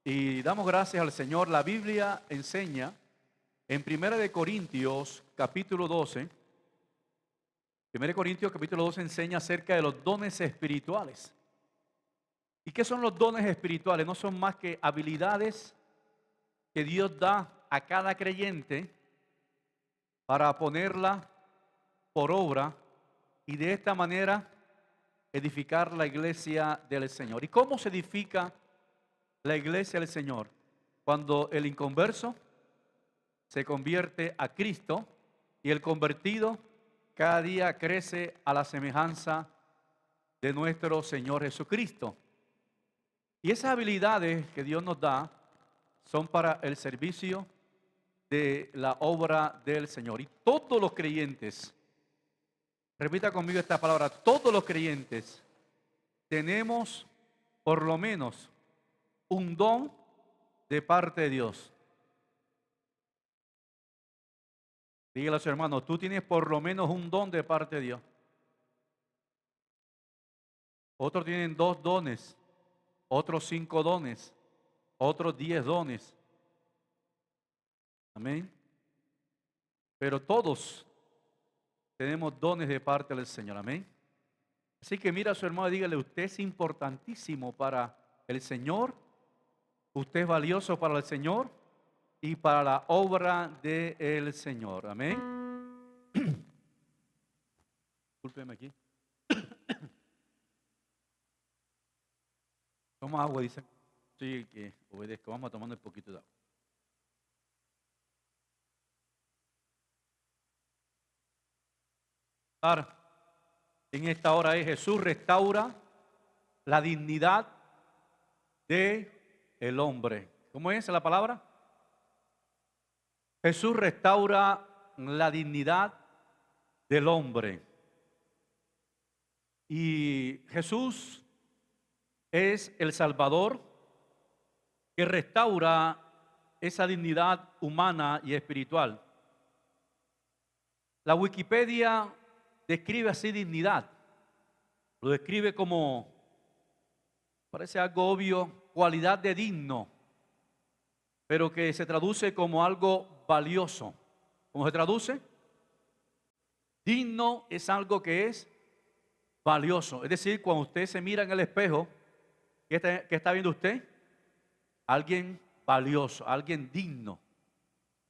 Y damos gracias al Señor. La Biblia enseña en 1 Corintios capítulo 12. 1 Corintios capítulo 12 enseña acerca de los dones espirituales. ¿Y qué son los dones espirituales? No son más que habilidades que Dios da a cada creyente para ponerla por obra y de esta manera edificar la iglesia del Señor. ¿Y cómo se edifica la iglesia del Señor? Cuando el inconverso se convierte a Cristo y el convertido cada día crece a la semejanza de nuestro Señor Jesucristo. Y esas habilidades que Dios nos da son para el servicio de la obra del Señor. Y todos los creyentes, repita conmigo esta palabra, todos los creyentes tenemos por lo menos un don de parte de Dios. Dígale a su hermano, tú tienes por lo menos un don de parte de Dios. Otros tienen 2 dones, otros 5 dones, otros 10 dones. Amén. Pero todos tenemos dones de parte del Señor. Amén. Así que mira a su hermano y dígale, usted es importantísimo para el Señor, usted es valioso para el Señor y para la obra del Señor. Amén. Discúlpeme aquí. Toma agua, dice. Sí, que obedezco. Vamos a tomar un poquito de agua. En esta hora es Jesús restaura la dignidad del hombre. ¿Cómo es la palabra? Jesús restaura la dignidad del hombre. Y Jesús es el Salvador que restaura esa dignidad humana y espiritual. La Wikipedia describe así dignidad. Lo describe como, parece algo obvio, cualidad de digno, pero que se traduce como algo valioso. ¿Cómo se traduce? Digno es algo que es valioso. Es decir, cuando usted se mira en el espejo, ¿qué está viendo usted? Alguien valioso, alguien digno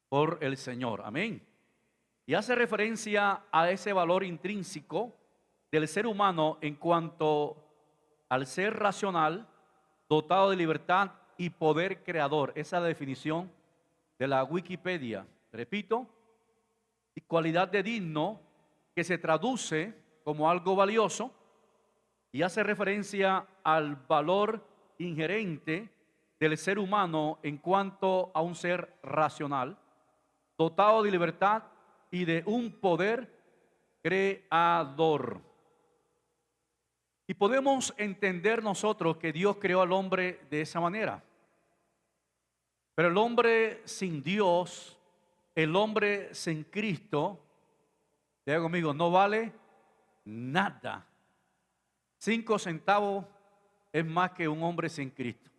por el Señor. Amén. Y hace referencia a ese valor intrínseco del ser humano en cuanto al ser racional, dotado de libertad y poder creador. Esa es la definición de la Wikipedia. Repito, cualidad de digno que se traduce como algo valioso y hace referencia al valor inherente del ser humano en cuanto a un ser racional, dotado de libertad y de un poder creador. Y podemos entender nosotros que Dios creó al hombre de esa manera. Pero el hombre sin Dios, el hombre sin Cristo, diga conmigo, no vale nada. 5 centavos es más que un hombre sin Cristo.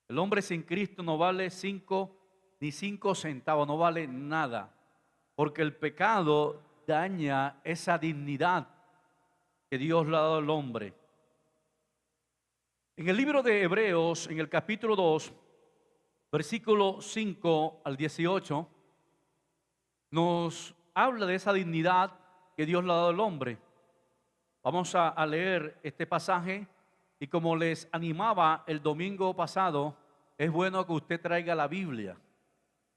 El hombre sin Cristo no vale 5 ni 5 centavos, no vale nada. Porque el pecado daña esa dignidad que Dios le ha dado al hombre. En el libro de Hebreos, en el capítulo 2, versículo 5 al 18, nos habla de esa dignidad que Dios le ha dado al hombre. Vamos a leer este pasaje y como les animaba el domingo pasado, es bueno que usted traiga la Biblia.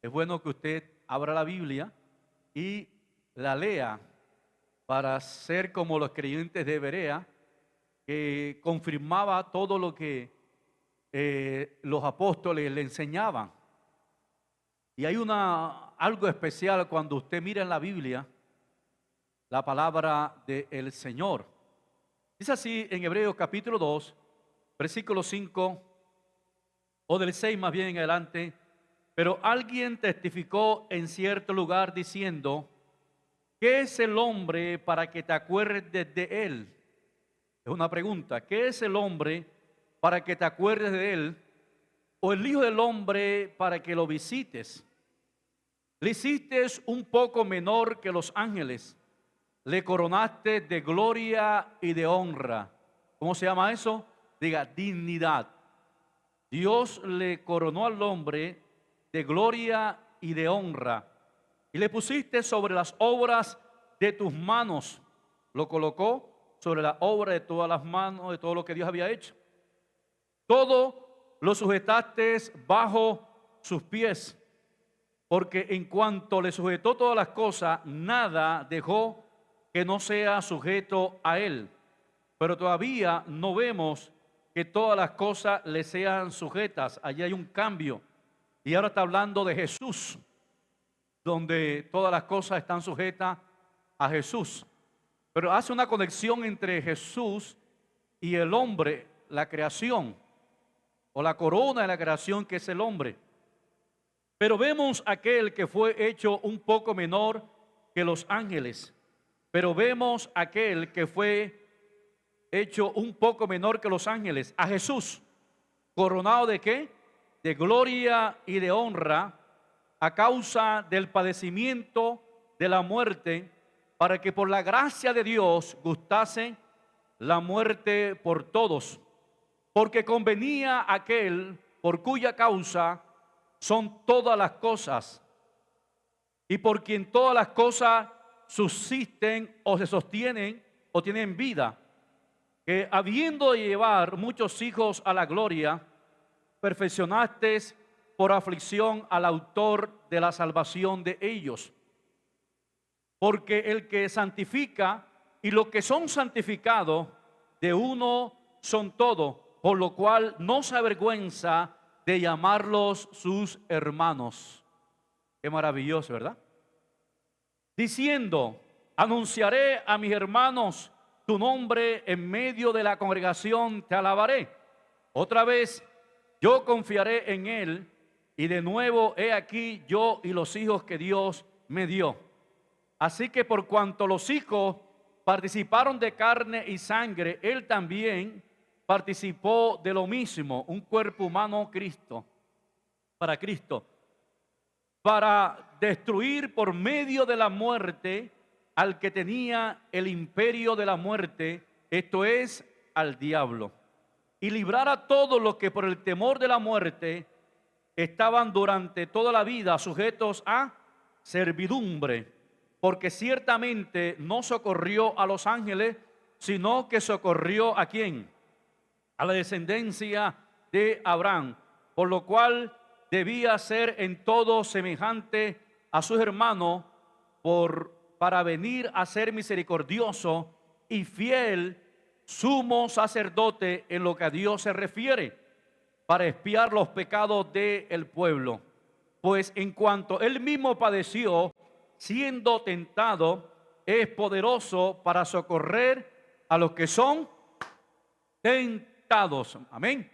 Es bueno que usted abra la Biblia y la lea para ser como los creyentes de Berea, que confirmaba todo lo que los apóstoles le enseñaban. Y hay algo especial cuando usted mira en la Biblia la palabra del Señor. Dice así en Hebreos capítulo 2, versículo 5, o del 6 más bien en adelante. Pero alguien testificó en cierto lugar diciendo, ¿qué es el hombre para que te acuerdes de él? Es una pregunta. ¿Qué es el hombre para que te acuerdes de él? o el Hijo del Hombre para que lo visites. Le hiciste un poco menor que los ángeles, le coronaste de gloria y de honra. ¿Cómo se llama eso? Diga, dignidad. Dios le coronó al hombre de gloria y de honra, y le pusiste sobre las obras de tus manos. Lo colocó sobre la obra de todas las manos, de todo lo que Dios había hecho. Todo lo sujetaste bajo sus pies, porque en cuanto le sujetó todas las cosas, nada dejó que no sea sujeto a él. Pero todavía no vemos que todas las cosas le sean sujetas. Allí hay un cambio. Y ahora está hablando de Jesús, donde todas las cosas están sujetas a Jesús. Pero hace una conexión entre Jesús y el hombre, la creación, o la corona de la creación, que es el hombre. Pero vemos aquel que fue hecho un poco menor que los ángeles. Pero vemos aquel que fue hecho un poco menor que los ángeles, a Jesús, coronado ¿de qué? De gloria y de honra, a causa del padecimiento de la muerte, para que por la gracia de Dios gustase la muerte por todos, porque convenía aquel por cuya causa son todas las cosas, y por quien todas las cosas subsisten o se sostienen o tienen vida, que habiendo de llevar muchos hijos a la gloria, perfeccionaste por aflicción al autor de la salvación de ellos. Porque el que santifica y los que son santificados, de uno son todos, por lo cual no se avergüenza de llamarlos sus hermanos. Qué maravilloso, ¿verdad? Diciendo, anunciaré a mis hermanos tu nombre en medio de la congregación, te alabaré. Otra vez, yo confiaré en él, y de nuevo he aquí yo y los hijos que Dios me dio. Así que por cuanto los hijos participaron de carne y sangre, él también participó de lo mismo, un cuerpo humano para destruir por medio de la muerte al que tenía el imperio de la muerte, esto es, al diablo, y librar a todos los que por el temor de la muerte estaban durante toda la vida sujetos a servidumbre, porque ciertamente no socorrió a los ángeles, sino que socorrió ¿a quién? A la descendencia de Abraham, por lo cual debía ser en todo semejante a sus hermanos, para venir a ser misericordioso y fiel sumo sacerdote en lo que a Dios se refiere, para expiar los pecados del pueblo. Pues en cuanto él mismo padeció, siendo tentado, es poderoso para socorrer a los que son tentados. Amén.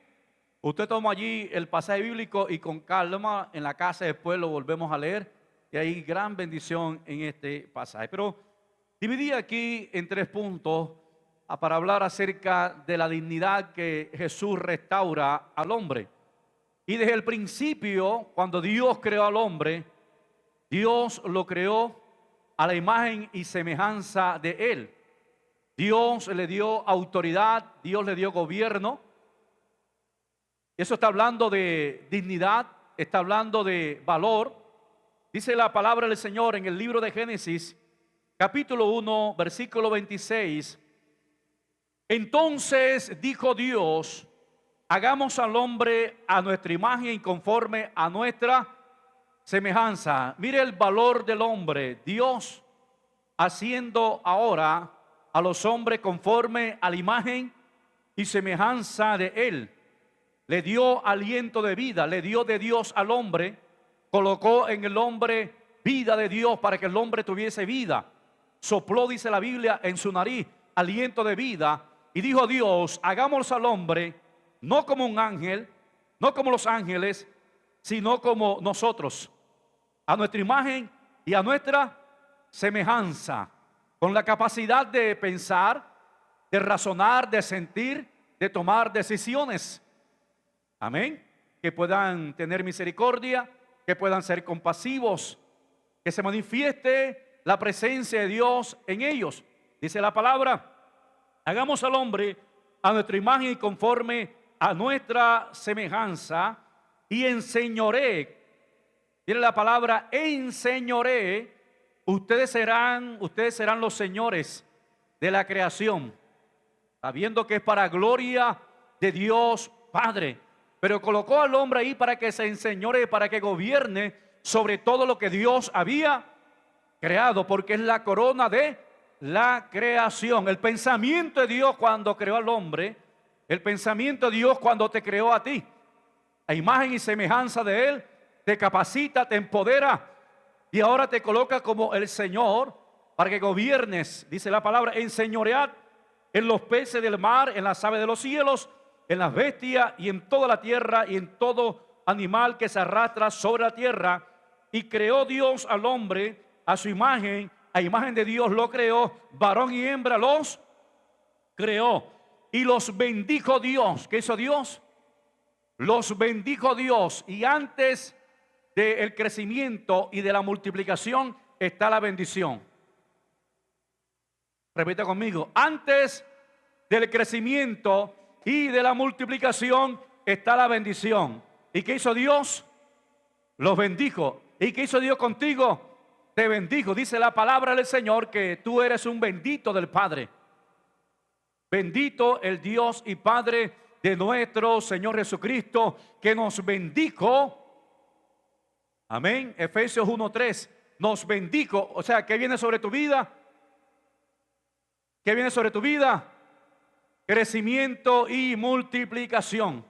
Usted toma allí el pasaje bíblico y con calma en la casa después lo volvemos a leer, y hay gran bendición en este pasaje. Pero dividí aquí en 3 puntos para hablar acerca de la dignidad que Jesús restaura al hombre. Y desde el principio, cuando Dios creó al hombre, Dios lo creó a la imagen y semejanza de él. Dios le dio autoridad, Dios le dio gobierno. Eso está hablando de dignidad, está hablando de valor. Dice la palabra del Señor en el libro de Génesis, capítulo 1, versículo 26. Entonces dijo Dios, hagamos al hombre a nuestra imagen y conforme a nuestra semejanza. Mire el valor del hombre. Dios haciendo ahora a los hombres conforme a la imagen y semejanza de él. Le dio aliento de vida, le dio de Dios al hombre, colocó en el hombre vida de Dios para que el hombre tuviese vida. Sopló, dice la Biblia, en su nariz aliento de vida, y dijo Dios, hagamos al hombre no como un ángel, no como los ángeles, sino como nosotros, a nuestra imagen y a nuestra semejanza, con la capacidad de pensar, de razonar, de sentir, de tomar decisiones. Amén. que puedan tener misericordia, que puedan ser compasivos, que se manifieste la presencia de Dios en ellos. Dice la palabra: hagamos al hombre a nuestra imagen y conforme a nuestra semejanza, y enseñoree. Tiene la palabra enseñoree. Ustedes serán los señores de la creación, sabiendo que es para gloria de Dios Padre. Pero colocó al hombre ahí para que se enseñoree, para que gobierne sobre todo lo que Dios había creado, porque es la corona de la creación. El pensamiento de Dios cuando creó al hombre, el pensamiento de Dios cuando te creó a ti, a imagen y semejanza de Él, te capacita, te empodera y ahora te coloca como el Señor para que gobiernes. Dice la palabra: enseñoread en los peces del mar, en las aves de los cielos, en las bestias y en toda la tierra y en todo animal que se arrastra sobre la tierra. Y creó Dios al hombre a su imagen, a imagen de Dios lo creó, varón y hembra los creó. Y los bendijo Dios. ¿Qué hizo Dios? Los bendijo Dios. Y antes del crecimiento y de la multiplicación está la bendición. Repita conmigo: antes del crecimiento y de la multiplicación está la bendición. ¿Y qué hizo Dios? Los bendijo. ¿Y qué hizo Dios contigo? Te bendijo. Dice la palabra del Señor que tú eres un bendito del Padre. Bendito el Dios y Padre de nuestro Señor Jesucristo, que nos bendijo. Amén. Efesios 1:3. Nos bendijo. O sea, ¿qué viene sobre tu vida? ¿Qué viene sobre tu vida? Crecimiento y multiplicación.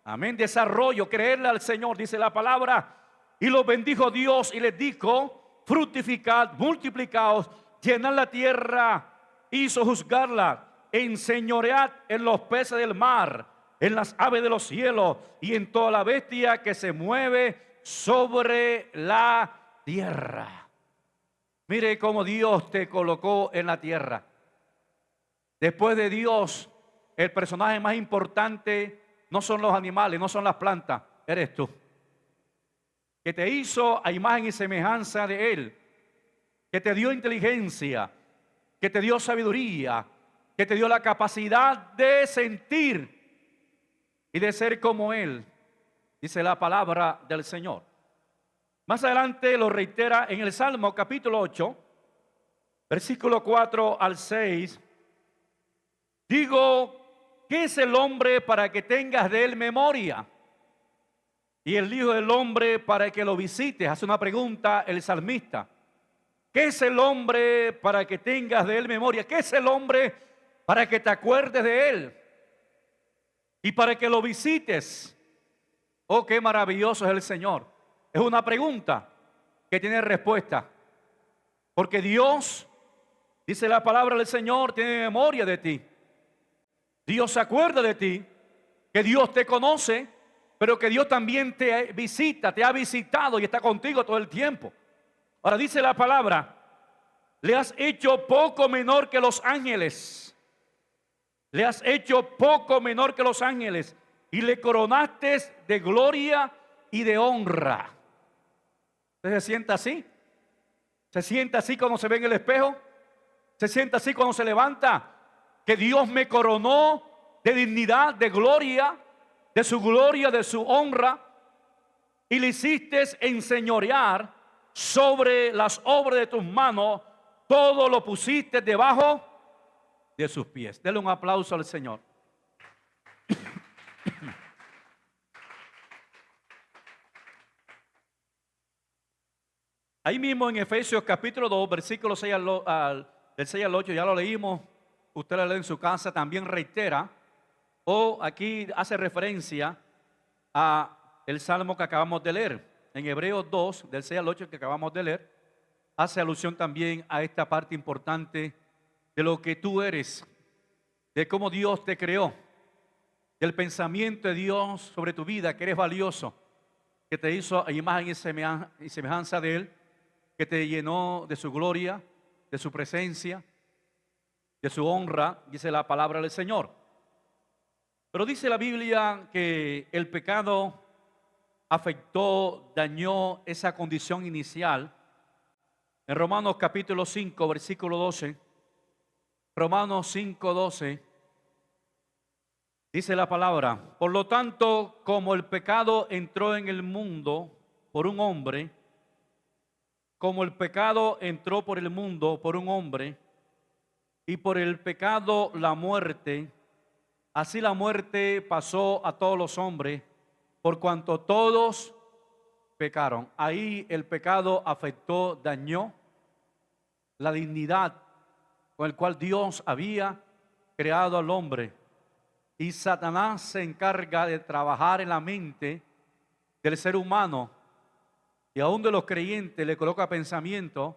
Amén. Desarrollo, creerle al Señor, dice la palabra. Y los bendijo Dios y les dijo: fructificad, multiplicaos, llenad la tierra y sojuzgarla, enseñoread en los peces del mar, en las aves de los cielos y en toda la bestia que se mueve sobre la tierra. Mire cómo Dios te colocó en la tierra. Después de Dios, el personaje más importante no son los animales, no son las plantas, eres tú, que te hizo a imagen y semejanza de Él, que te dio inteligencia, que te dio sabiduría, que te dio la capacidad de sentir y de ser como Él, dice la palabra del Señor. Más adelante lo reitera en el Salmo capítulo 8, versículo 4 al 6. Digo, ¿qué es el hombre para que tengas de él memoria? Y el Hijo del Hombre para que lo visites. Hace una pregunta el salmista. ¿Qué es el hombre para que tengas de él memoria? ¿Qué es el hombre para que te acuerdes de él? Y para que lo visites. Oh, qué maravilloso es el Señor. Es una pregunta que tiene respuesta. Porque Dios, dice la palabra del Señor, tiene memoria de ti. Dios se acuerda de ti, que Dios te conoce, pero que Dios también te visita, te ha visitado y está contigo todo el tiempo. Ahora dice la palabra: le has hecho poco menor que los ángeles. Le has hecho poco menor que los ángeles y le coronaste de gloria y de honra. ¿Usted se sienta así? ¿Se sienta así cuando se ve en el espejo? ¿Se sienta así cuando se levanta? Que Dios me coronó de dignidad, de gloria, de su honra, y le hiciste enseñorear sobre las obras de tus manos, todo lo pusiste debajo de sus pies. Denle un aplauso al Señor. Ahí mismo en Efesios capítulo 2, versículos 6 del 6 al 8, ya lo leímos, usted lo lee en su casa, también reitera, o aquí hace referencia a el salmo que acabamos de leer. En Hebreos 2, del 6 al 8 que acabamos de leer, hace alusión también a esta parte importante de lo que tú eres, de cómo Dios te creó, del pensamiento de Dios sobre tu vida, que eres valioso, que te hizo a imagen y semejanza de Él, que te llenó de su gloria, de su presencia, de su honra, dice la palabra del Señor. Pero dice la Biblia que el pecado afectó, dañó esa condición inicial. En Romanos capítulo 5, versículo 12, Romanos 5, 12, dice la palabra: por lo tanto, como el pecado entró en el mundo por un hombre, como el pecado entró por el mundo por un hombre, y por el pecado la muerte, así la muerte pasó a todos los hombres, por cuanto todos pecaron. Ahí el pecado afectó, dañó la dignidad con el cual Dios había creado al hombre. Y Satanás se encarga de trabajar en la mente del ser humano, y aún de los creyentes le coloca pensamiento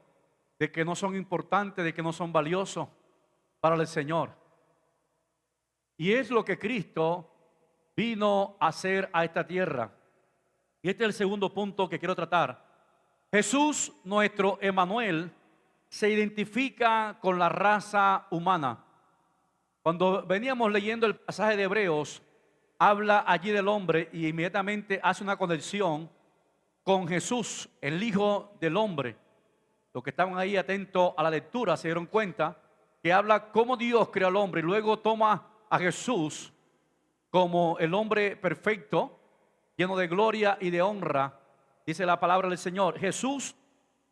de que no son importantes, de que no son valiosos para el Señor. Y es lo que Cristo vino a hacer a esta tierra. Y este es el segundo punto que quiero tratar. Jesús, nuestro Emmanuel, se identifica con la raza humana. Cuando veníamos leyendo el pasaje de Hebreos, habla allí del hombre y inmediatamente hace una conexión con Jesús, el Hijo del Hombre. Los que estaban ahí atentos a la lectura se dieron cuenta que habla cómo Dios creó al hombre y luego toma a Jesús como el hombre perfecto, lleno de gloria y de honra. Dice la palabra del Señor, Jesús,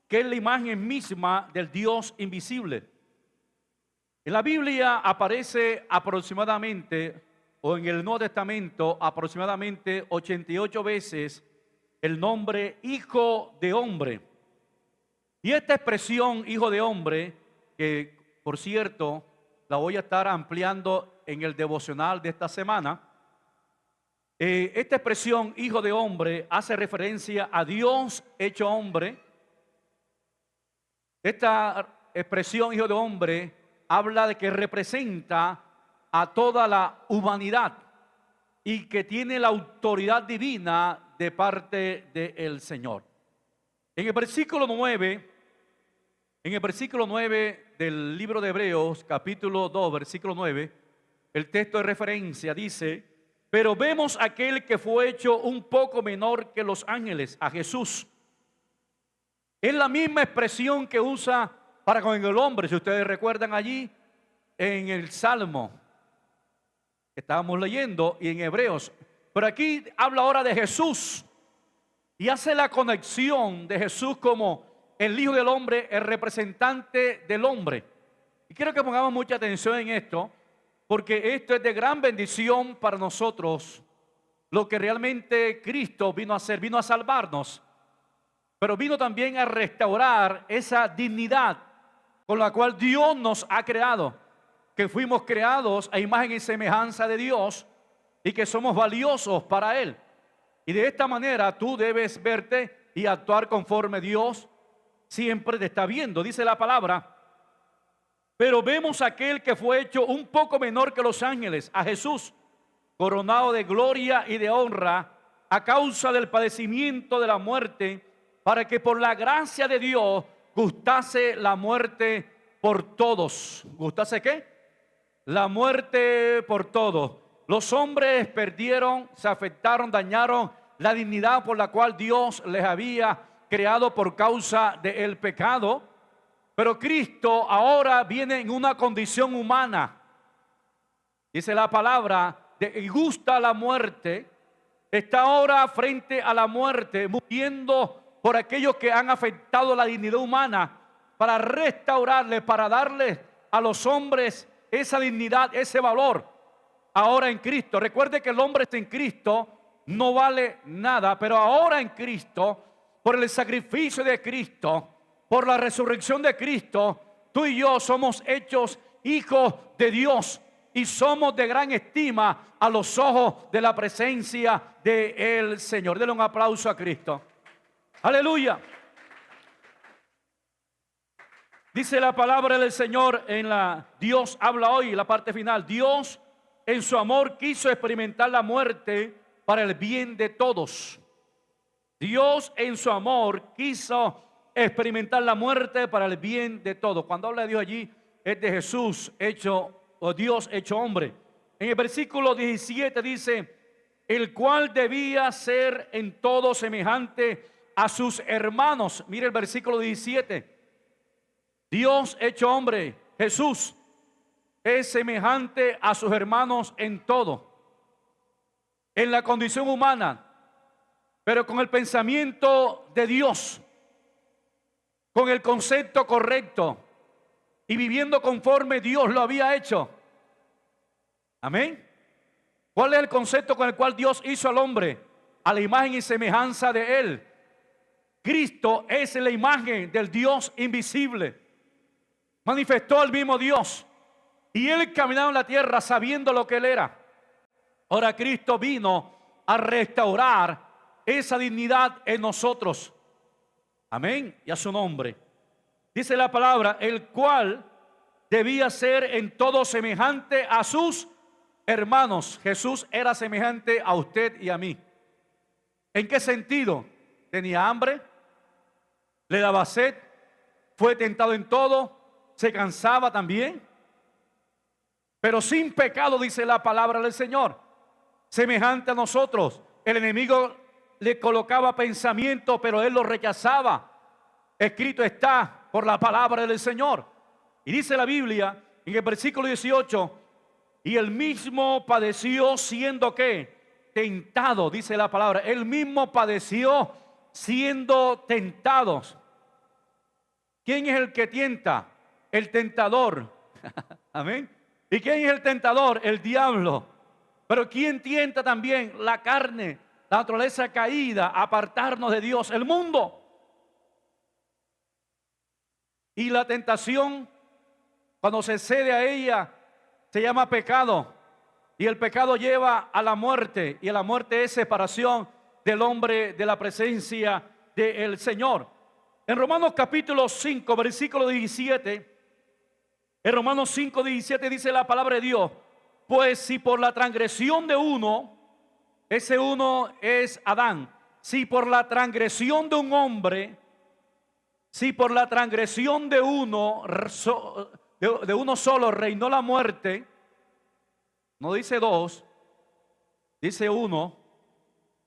que es la imagen misma del Dios invisible. En la Biblia aparece aproximadamente, o en el Nuevo Testamento, aproximadamente 88 veces el nombre Hijo de Hombre. Y esta expresión Hijo de Hombre, que por cierto la voy a estar ampliando en el devocional de esta semana, esta expresión Hijo de Hombre hace referencia a Dios hecho hombre. Esta expresión Hijo de Hombre habla de que representa a toda la humanidad y que tiene la autoridad divina de parte del Señor. En el versículo 9, del libro de Hebreos, capítulo 2, versículo 9, el texto de referencia dice: pero vemos aquel que fue hecho un poco menor que los ángeles, a Jesús. Es la misma expresión que usa para con el hombre, si ustedes recuerdan allí en el Salmo que estábamos leyendo y en Hebreos. Pero aquí habla ahora de Jesús y hace la conexión de Jesús como el Hijo del Hombre, el representante del hombre. Y quiero que pongamos mucha atención en esto, porque esto es de gran bendición para nosotros. Lo que realmente Cristo vino a hacer, vino a salvarnos, pero vino también a restaurar esa dignidad con la cual Dios nos ha creado, que fuimos creados a imagen y semejanza de Dios y que somos valiosos para Él. Y de esta manera tú debes verte y actuar conforme Dios siempre te está viendo. Dice la palabra: pero vemos aquel que fue hecho un poco menor que los ángeles, a Jesús, coronado de gloria y de honra a causa del padecimiento de la muerte, para que por la gracia de Dios gustase la muerte por todos. ¿Gustase qué? La muerte por todos. Los hombres perdieron, se afectaron, dañaron la dignidad por la cual Dios les había creado por causa del pecado. Pero Cristo ahora viene en una condición humana. Dice la palabra, y gusta la muerte. Está ahora frente a la muerte, muriendo por aquellos que han afectado la dignidad humana, para restaurarle, para darle a los hombres esa dignidad, ese valor. Ahora en Cristo. Recuerde que el hombre sin Cristo no vale nada, pero ahora en Cristo, por el sacrificio de Cristo, por la resurrección de Cristo, tú y yo somos hechos hijos de Dios y somos de gran estima a los ojos de la presencia del Señor. Denle un aplauso a Cristo. Aleluya. Dice la palabra del Señor en Dios habla hoy, la parte final. Dios en su amor quiso experimentar la muerte para el bien de todos. Dios en su amor quiso experimentar la muerte para el bien de todos. Cuando habla de Dios allí, es de Jesús hecho, o Dios hecho hombre. En el versículo 17 dice: el cual debía ser en todo semejante a sus hermanos. Mire el versículo 17. Dios hecho hombre, Jesús, es semejante a sus hermanos en todo, en la condición humana, pero con el pensamiento de Dios, con el concepto correcto y viviendo conforme Dios lo había hecho. Amén. ¿Cuál es el concepto con el cual Dios hizo al hombre? A la imagen y semejanza de Él. Cristo es la imagen del Dios invisible. Manifestó al mismo Dios. Y Él caminaba en la tierra sabiendo lo que Él era. Ahora Cristo vino a restaurar esa dignidad en nosotros. Amén. Y a su nombre. Dice la palabra, el cual debía ser en todo semejante a sus hermanos. Jesús era semejante a usted y a mí. ¿En qué sentido? Tenía hambre, le daba sed, fue tentado en todo, se cansaba también, pero sin pecado, dice la palabra del Señor. Semejante a nosotros. El enemigo le colocaba pensamiento, pero él lo rechazaba. Escrito está por la palabra del Señor. Y dice la Biblia en el versículo 18, y él mismo padeció siendo ¿qué? Tentado, dice la palabra. Él mismo padeció siendo tentados. ¿Quién es el que tienta? El tentador. Amén. ¿Y quién es el tentador? El diablo. Pero ¿quién tienta también? La carne, la naturaleza caída, apartarnos de Dios, el mundo. Y la tentación, cuando se cede a ella, se llama pecado. Y el pecado lleva a la muerte. Y la muerte es separación del hombre de la presencia del Señor. En Romanos capítulo 5, versículo 17. En Romanos 5, 17 dice la palabra de Dios. Pues si por la transgresión de uno, ese uno es Adán. Si por la transgresión de un hombre, si por la transgresión de uno solo reinó la muerte, no dice dos, dice uno,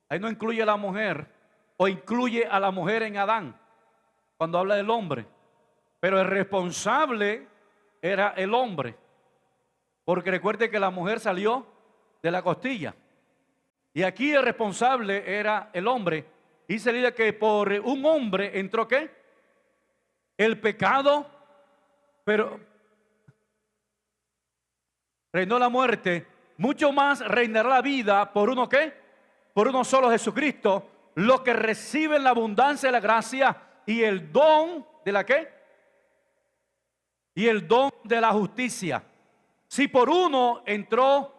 ahí no incluye a la mujer, o incluye a la mujer en Adán, cuando habla del hombre, pero el responsable era el hombre, porque recuerde que la mujer salió de la costilla, y aquí el responsable era el hombre. Dice la Biblia que por un hombre entró ¿qué? El pecado, pero reinó la muerte. Mucho más reinará la vida por uno ¿qué? Por uno solo, Jesucristo, los que reciben la abundancia de la gracia y el don de la ¿qué? Y el don de la justicia. Si por uno entró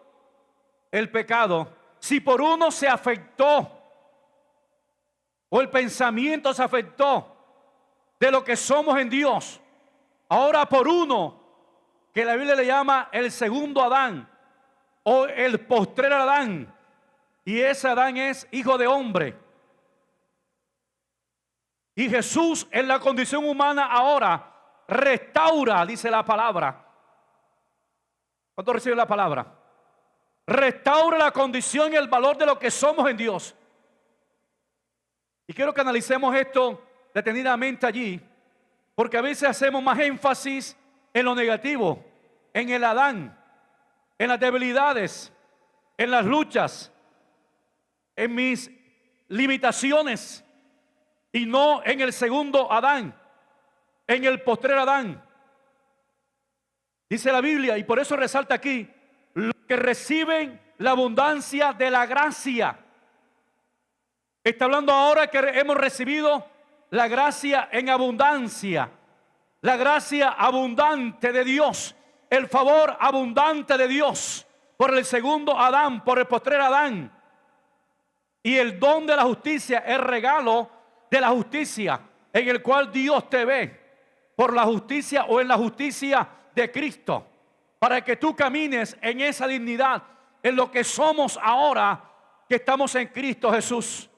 el pecado, si por uno se afectó o el pensamiento se afectó de lo que somos en Dios, ahora por uno que la Biblia le llama el segundo Adán o el postrer Adán, y ese Adán es hijo de hombre, y Jesús en la condición humana ahora restaura, dice la palabra. ¿Cuánto recibe la palabra? Restaura la condición y el valor de lo que somos en Dios. Y quiero que analicemos esto detenidamente allí, porque a veces hacemos más énfasis en lo negativo, en el Adán, en las debilidades, en las luchas, en mis limitaciones, y no en el segundo Adán, en el postrer Adán. Dice la Biblia, y por eso resalta aquí, los que reciben la abundancia de la gracia. Está hablando ahora que hemos recibido la gracia en abundancia, la gracia abundante de Dios, el favor abundante de Dios por el segundo Adán, por el postrer Adán. Y el don de la justicia, el regalo de la justicia, en el cual Dios te ve por la justicia o en la justicia de Cristo, para que tú camines en esa dignidad, en lo que somos ahora que estamos en Cristo Jesús.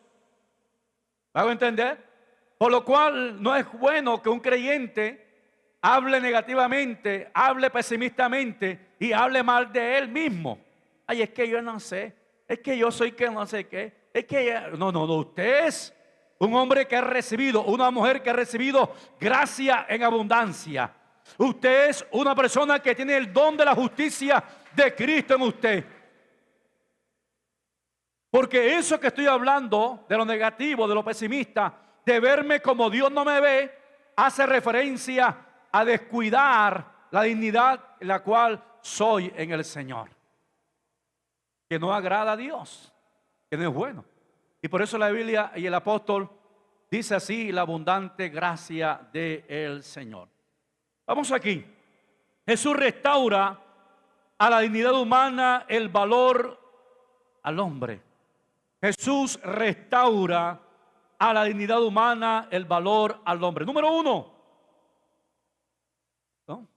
¿Me hago entender? Por lo cual no es bueno que un creyente hable negativamente, hable pesimistamente y hable mal de él mismo. Ay, es que yo no sé, es que yo soy que no sé qué, es que no, usted es un hombre que ha recibido, una mujer que ha recibido gracia en abundancia. Usted es una persona que tiene el don de la justicia de Cristo en usted. Porque eso que estoy hablando, de lo negativo, de lo pesimista, de verme como Dios no me ve, hace referencia a descuidar la dignidad en la cual soy en el Señor, que no agrada a Dios, que no es bueno. Y por eso la Biblia y el apóstol dice así: la abundante gracia del Señor. Vamos aquí. Jesús restaura a la dignidad humana el valor al hombre. Jesús restaura a la dignidad humana el valor al hombre. Número uno, ¿no?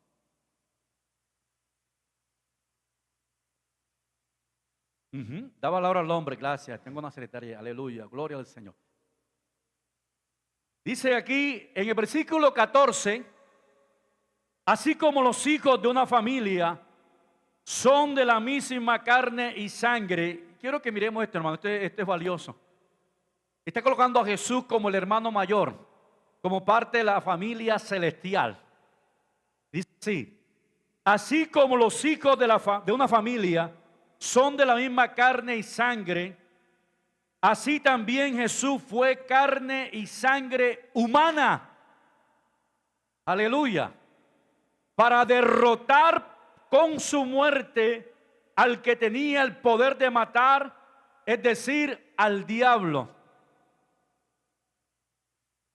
Da valor al hombre, gracias. Tengo una secretaria, aleluya, gloria al Señor. Dice aquí en el versículo 14: así como los hijos de una familia son de la misma carne y sangre. Quiero que miremos esto, hermano, esto es valioso. Está colocando a Jesús como el hermano mayor, como parte de la familia celestial. Dice así: así como los hijos de una familia son de la misma carne y sangre, así también Jesús fue carne y sangre humana. Aleluya. Para derrotar con su muerte al que tenía el poder de matar, es decir, al diablo.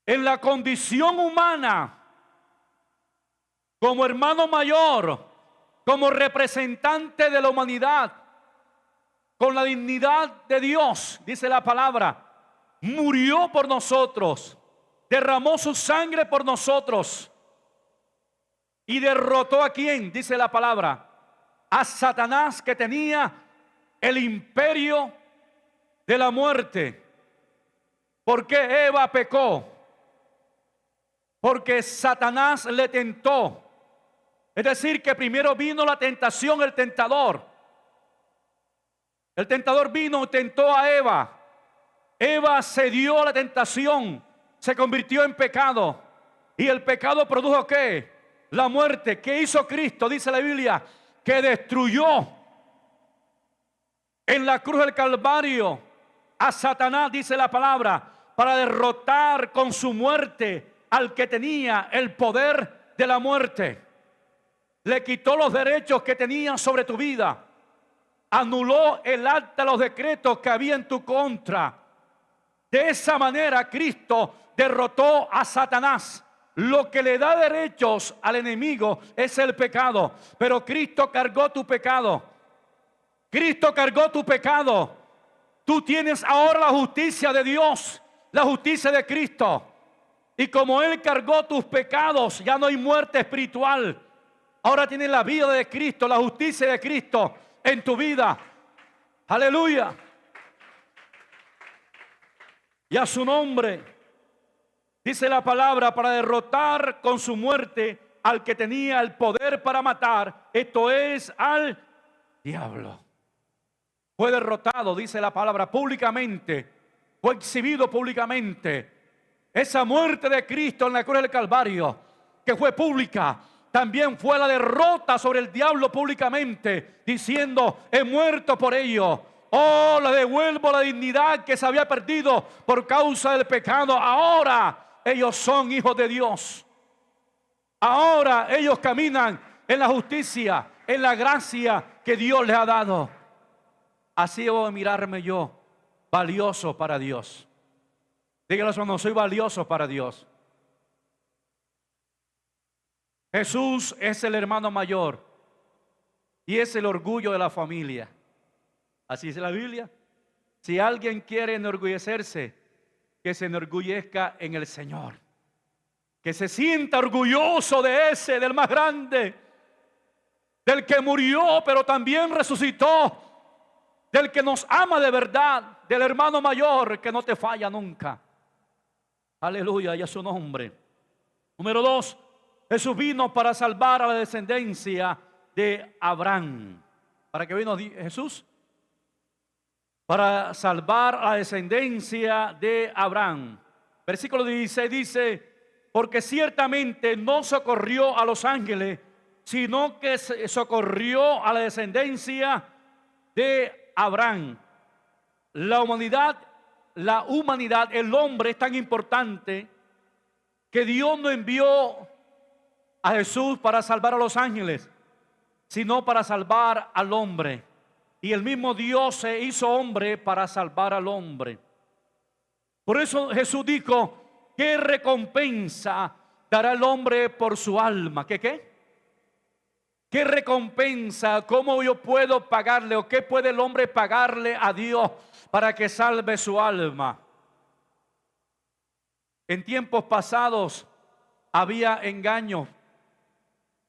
En la condición humana, como hermano mayor, como representante de la humanidad, con la dignidad de Dios, dice la palabra, murió por nosotros, derramó su sangre por nosotros y derrotó ¿a quién? Dice la palabra, a Satanás, que tenía el imperio de la muerte. ¿Por qué Eva pecó? Porque Satanás le tentó. Es decir, que primero vino la tentación, el tentador. El tentador vino y tentó a Eva. Eva cedió a la tentación, se convirtió en pecado. Y el pecado produjo ¿qué? La muerte. ¿Qué hizo Cristo? Dice la Biblia que destruyó en la cruz del Calvario a Satanás, dice la palabra, para derrotar con su muerte al que tenía el poder de la muerte. Le quitó los derechos que tenía sobre tu vida. Anuló el acta, los decretos que había en tu contra. De esa manera Cristo derrotó a Satanás. Lo que le da derechos al enemigo es el pecado. Pero Cristo cargó tu pecado. Cristo cargó tu pecado. Tú tienes ahora la justicia de Dios, la justicia de Cristo. Y como Él cargó tus pecados, ya no hay muerte espiritual. Ahora tienes la vida de Cristo, la justicia de Cristo en tu vida. Aleluya. Y a su nombre. Dice la palabra, para derrotar con su muerte al que tenía el poder para matar, esto es, al diablo. Fue derrotado, dice la palabra, públicamente. Fue exhibido públicamente. Esa muerte de Cristo en la cruz del Calvario, que fue pública, también fue la derrota sobre el diablo públicamente, diciendo, he muerto por ello. Oh, le devuelvo la dignidad que se había perdido por causa del pecado. Ahora ellos son hijos de Dios. Ahora ellos caminan en la justicia, en la gracia que Dios les ha dado. Así debo de mirarme yo, valioso para Dios. Díganlo, no soy valioso para Dios. Jesús es el hermano mayor y es el orgullo de la familia. Así dice la Biblia. Si alguien quiere enorgullecerse, que se enorgullezca en el Señor. Que se sienta orgulloso de ese, del más grande, del que murió pero también resucitó, del que nos ama de verdad, del hermano mayor que no te falla nunca. Aleluya, y a su nombre. Número 2, Jesús vino para salvar a la descendencia de Abraham. ¿Para qué vino Jesús? para salvar a la descendencia de Abraham. Versículo 16 dice, porque ciertamente no socorrió a los ángeles, sino que socorrió a la descendencia de Abraham. La humanidad, el hombre es tan importante que Dios no envió a Jesús para salvar a los ángeles, sino para salvar al hombre. Y el mismo Dios se hizo hombre para salvar al hombre. Por eso Jesús dijo, ¿qué recompensa dará el hombre por su alma? ¿Qué? ¿Qué recompensa? ¿Cómo yo puedo pagarle? ¿O qué puede el hombre pagarle a Dios para que salve su alma? En tiempos pasados había engaños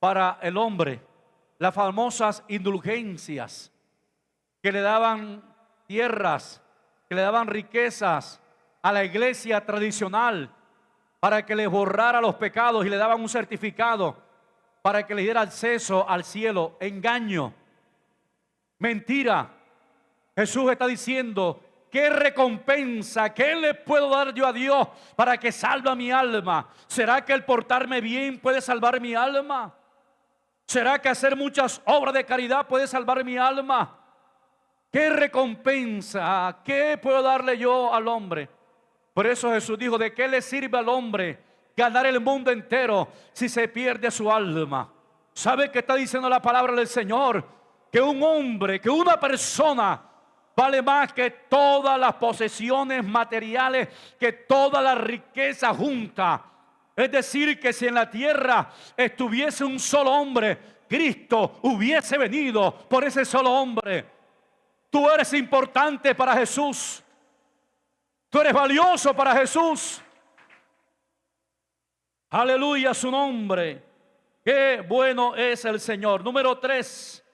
para el hombre, las famosas indulgencias que le daban tierras, que le daban riquezas a la iglesia tradicional para que les borrara los pecados y le daban un certificado para que le diera acceso al cielo. Engaño, mentira. Jesús está diciendo, ¿qué recompensa, qué le puedo dar yo a Dios para que salve a mi alma? ¿Será que el portarme bien puede salvar mi alma? ¿Será que hacer muchas obras de caridad puede salvar mi alma? ¿Qué recompensa? ¿Qué puedo darle yo al hombre? Por eso Jesús dijo, ¿de qué le sirve al hombre ganar el mundo entero si se pierde su alma? ¿Sabe qué está diciendo la palabra del Señor? Que un hombre, que una persona vale más que todas las posesiones materiales, que toda la riqueza junta. Es decir, que si en la tierra estuviese un solo hombre, Cristo hubiese venido por ese solo hombre. Tú eres importante para Jesús. Tú eres valioso para Jesús. Aleluya su nombre. Qué bueno es el Señor. Número 3.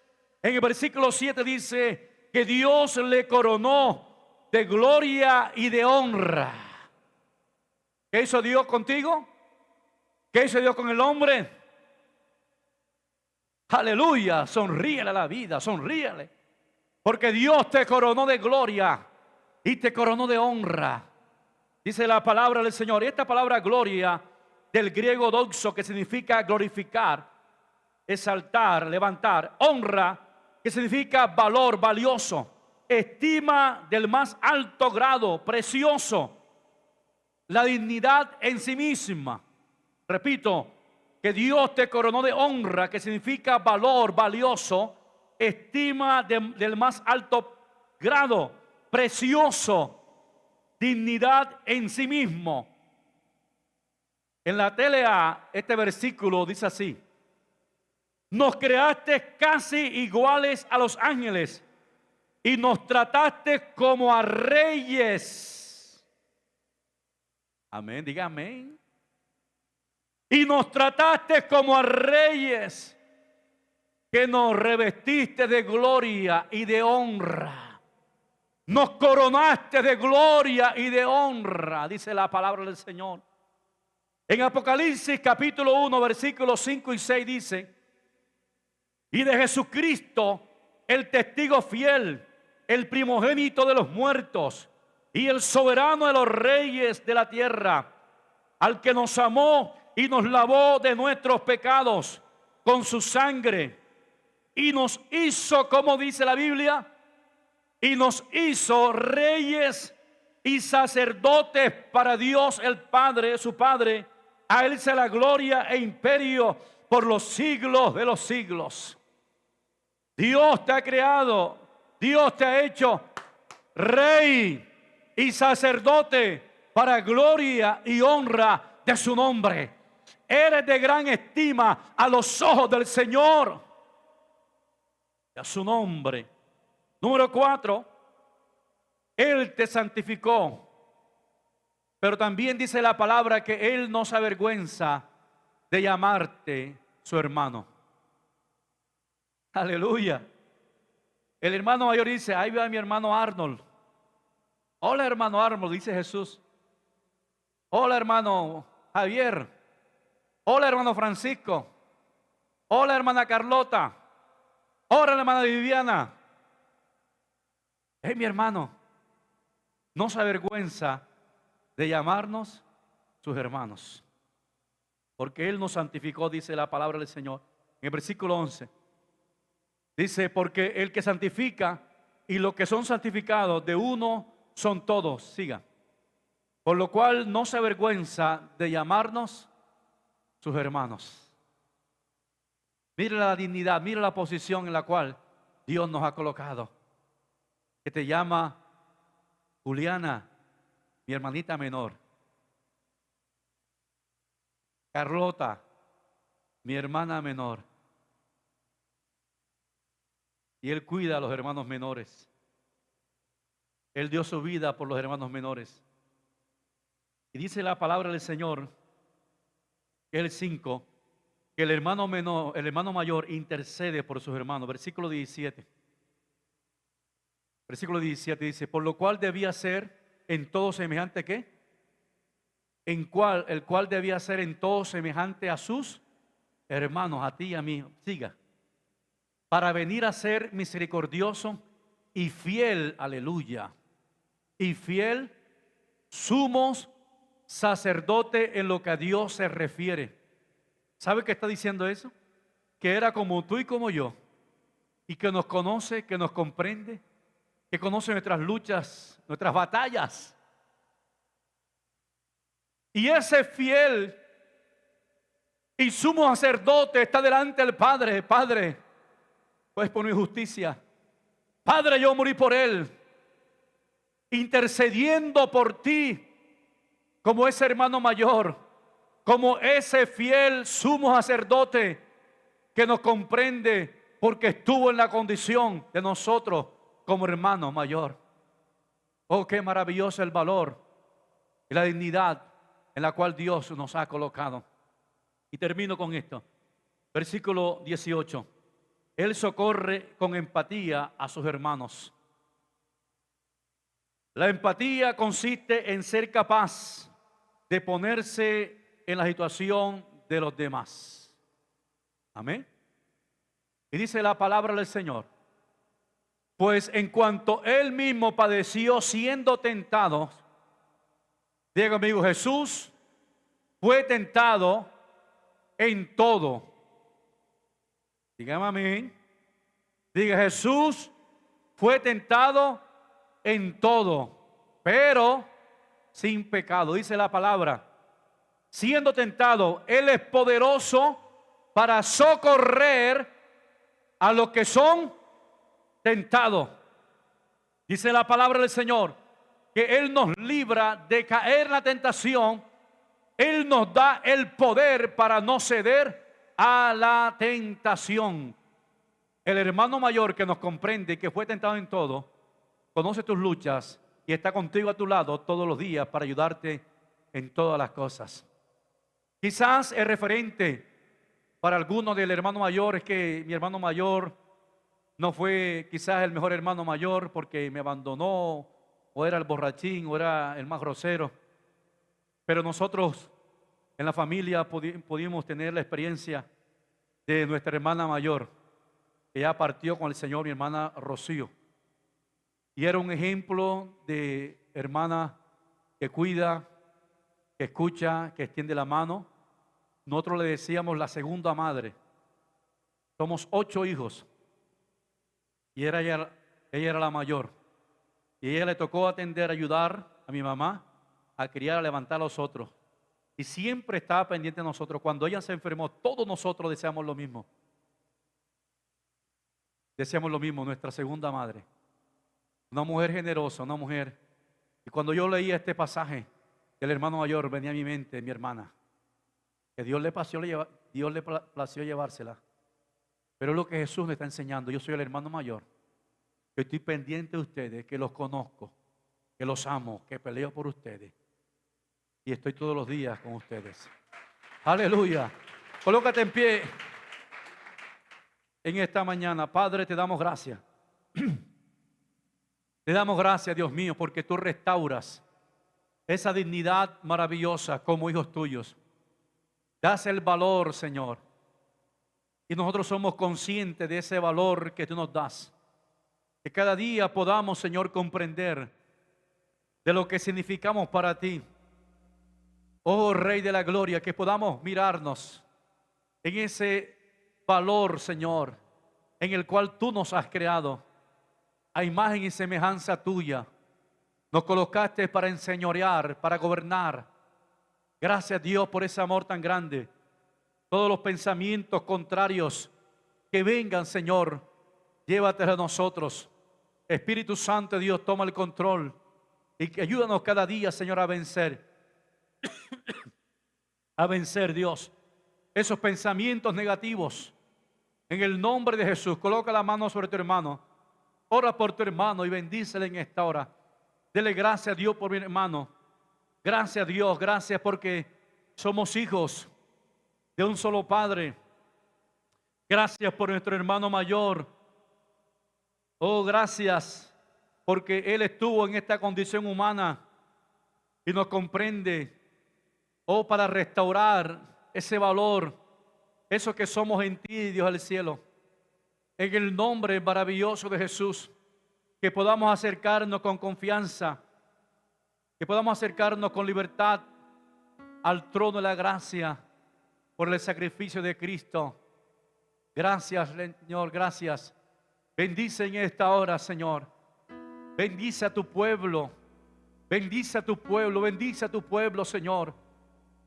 En el versículo 7 dice que Dios le coronó de gloria y de honra. ¿Qué hizo Dios contigo? ¿Qué hizo Dios con el hombre? Aleluya. Sonríele a la vida, sonríele. Porque Dios te coronó de gloria y te coronó de honra. Dice la palabra del Señor. Y esta palabra gloria, del griego doxo, que significa glorificar, exaltar, levantar. Honra, que significa valor, valioso. Estima del más alto grado, precioso. La dignidad en sí misma. Repito, que Dios te coronó de honra, que significa valor, valioso. Estima del más alto grado, precioso, dignidad en sí mismo. En la TLA este versículo dice así: nos creaste casi iguales a los ángeles y nos trataste como a reyes. Amén, diga amén. Y nos trataste como a reyes, que nos revestiste de gloria y de honra. Nos coronaste de gloria y de honra, dice la palabra del Señor. En Apocalipsis capítulo 1, versículos 5 y 6 dice: y de Jesucristo, el testigo fiel, el primogénito de los muertos y el soberano de los reyes de la tierra, al que nos amó y nos lavó de nuestros pecados con su sangre, y nos hizo, como dice la Biblia, y nos hizo reyes y sacerdotes para Dios el Padre, su Padre. A Él sea la gloria e imperio por los siglos de los siglos. Dios te ha creado, Dios te ha hecho rey y sacerdote para gloria y honra de su nombre. Eres de gran estima a los ojos del Señor. A su nombre. Número 4, Él te santificó. Pero también dice la palabra que Él no se avergüenza de llamarte su hermano. Aleluya. El hermano mayor dice: ahí va mi hermano Arnold. Hola hermano Arnold, dice Jesús. Hola hermano Javier. Hola hermano Francisco. Hola hermana Carlota. Hola hermana Viviana. Mi hermano, no se avergüenza de llamarnos sus hermanos, porque Él nos santificó, dice la palabra del Señor. En el versículo 11 dice, porque el que santifica y los que son santificados de uno son todos. Siga. Por lo cual no se avergüenza de llamarnos sus hermanos. Mira la dignidad, mira la posición en la cual Dios nos ha colocado. Que te llama Juliana, mi hermanita menor. Carlota, mi hermana menor. Y Él cuida a los hermanos menores. Él dio su vida por los hermanos menores. Y dice la palabra del Señor, que es el 5, que el hermano menor, el hermano mayor intercede por sus hermanos. Versículo 17. Versículo 17 dice, por lo cual debía ser en todo semejante, ¿qué? El cual debía ser en todo semejante a sus hermanos, a ti y a mí. Siga. Para venir a ser misericordioso y fiel, aleluya, y fiel, sumos sacerdote en lo que a Dios se refiere. ¿Sabe qué está diciendo eso? Que era como tú y como yo, y que nos conoce, que nos comprende, que conoce nuestras luchas, nuestras batallas. Y ese fiel y sumo sacerdote está delante del Padre. Padre, pues por mi justicia, Padre, yo morí por él, intercediendo por ti, como ese hermano mayor, como ese fiel sumo sacerdote que nos comprende, porque estuvo en la condición de nosotros como hermano mayor. Oh, qué maravilloso el valor y la dignidad en la cual Dios nos ha colocado. Y termino con esto. Versículo 18. Él socorre con empatía a sus hermanos. La empatía consiste en ser capaz de ponerse en la situación de los demás. Amén. Y dice la palabra del Señor, pues en cuanto Él mismo padeció siendo tentado, diga conmigo, Jesús fue tentado en todo. Dígame amén. Diga, Jesús fue tentado en todo, pero sin pecado. Dice la palabra, siendo tentado, Él es poderoso para socorrer a los que son tentados. Dice la palabra del Señor, que Él nos libra de caer en la tentación. Él nos da el poder para no ceder a la tentación. El hermano mayor que nos comprende, que fue tentado en todo, conoce tus luchas y está contigo a tu lado todos los días para ayudarte en todas las cosas. Quizás el referente para algunos del hermano mayor es que mi hermano mayor no fue quizás el mejor hermano mayor porque me abandonó, o era el borrachín, o era el más grosero. Pero nosotros en la familia pudimos tener la experiencia de nuestra hermana mayor, que ya partió con el Señor, mi hermana Rocío. Y era un ejemplo de hermana que cuida, que escucha, que extiende la mano. Nosotros le decíamos la segunda madre. Somos 8 hijos. Y ella era la mayor. Y a ella le tocó atender, ayudar a mi mamá a criar, a levantar a los otros. Y siempre estaba pendiente de nosotros. Cuando ella se enfermó, todos nosotros deseamos lo mismo. Deseamos lo mismo, nuestra segunda madre. Una mujer generosa, una mujer. Y cuando yo leía este pasaje del hermano mayor, venía a mi mente mi hermana. Que Dios le plació llevársela. Pero es lo que Jesús me está enseñando. Yo soy el hermano mayor. Que estoy pendiente de ustedes, que los conozco, que los amo, que peleo por ustedes. Y estoy todos los días con ustedes. Aleluya. Colócate en pie en esta mañana. Padre, te damos gracias. Te damos gracias, Dios mío, porque tú restauras esa dignidad maravillosa como hijos tuyos. Das el valor, Señor. Y nosotros somos conscientes de ese valor que tú nos das. Que cada día podamos, Señor, comprender de lo que significamos para ti. Oh Rey de la Gloria, que podamos mirarnos en ese valor, Señor, en el cual tú nos has creado, a imagen y semejanza tuya. Nos colocaste para enseñorear, para gobernar. Gracias, Dios, por ese amor tan grande. Todos los pensamientos contrarios que vengan, Señor, llévatelos a nosotros. Espíritu Santo, Dios, toma el control y que ayúdanos cada día, Señor, a vencer. A vencer, Dios, esos pensamientos negativos. En el nombre de Jesús, coloca la mano sobre tu hermano. Ora por tu hermano y bendícele en esta hora. Dele gracias a Dios por mi hermano. Gracias a Dios, gracias porque somos hijos de un solo Padre. Gracias por nuestro hermano mayor. Oh, gracias porque Él estuvo en esta condición humana y nos comprende. Oh, para restaurar ese valor, eso que somos en ti, Dios del cielo. En el nombre maravilloso de Jesús, que podamos acercarnos con confianza, que podamos acercarnos con libertad al trono de la gracia por el sacrificio de Cristo. Gracias, Señor, gracias. Bendice en esta hora, Señor. Bendice a tu pueblo. Bendice a tu pueblo, bendice a tu pueblo, Señor.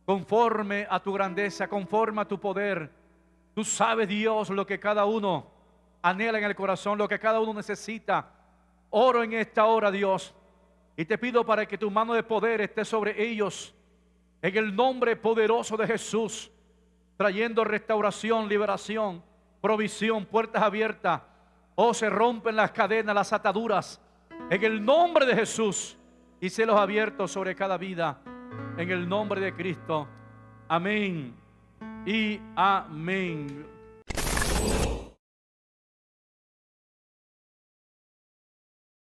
Conforme a tu grandeza, conforme a tu poder. Tú sabes, Dios, lo que cada uno anhela en el corazón, lo que cada uno necesita. Oro en esta hora, Dios, y te pido para que tu mano de poder esté sobre ellos, en el nombre poderoso de Jesús, trayendo restauración, liberación, provisión, puertas abiertas. Oh, se rompen las cadenas, las ataduras, en el nombre de Jesús, y cielos abiertos sobre cada vida, en el nombre de Cristo. Amén y amén.